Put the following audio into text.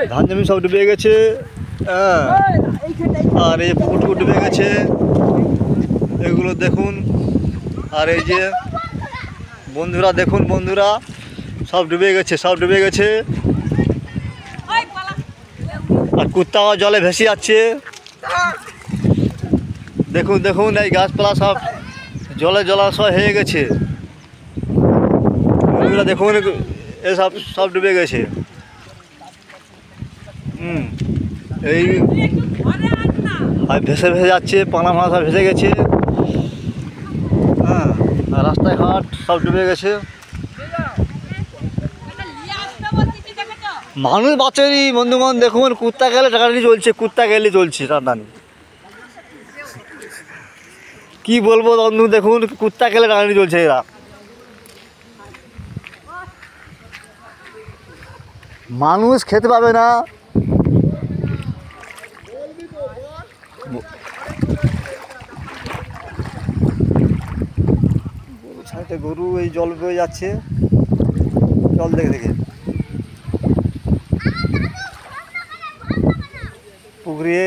ধান জমি সব ডুবে গেছে। হ্যাঁ, আর এই পুকুর ডুবে গেছে, এগুলো দেখুন। আর এই যে বন্ধুরা দেখুন, বন্ধুরা সব ডুবে গেছে, সব ডুবে গেছে। আর কুত্তাও জলে ভেসে যাচ্ছে। দেখুন দেখুন, এই গাছপালা সব জলে জলাশয় হয়ে গেছে। বন্ধুরা দেখুন, এসব সব ডুবে গেছে। এই ভেসে ভেসে যাচ্ছে, পানা ফানা সব ভেসে গেছে। হ্যাঁ, আর রাস্তায় ঘাট সব ডুবে গেছে। মানুষ বাঁচেনি বন্ধুগণ। দেখুন, কুত্তা গেলে টানাটানি চলছে, কুত্তা গেলে চলছে টানাটানি। কি বলবো বন্ধু, দেখুন কুত্তা গেলে টানাটানি চলছে। এরা মানুষ খেতে পাবে না। সাইডে গরু এই জল বয়ে যাচ্ছে, জল দেখে দেখে। পুকুরে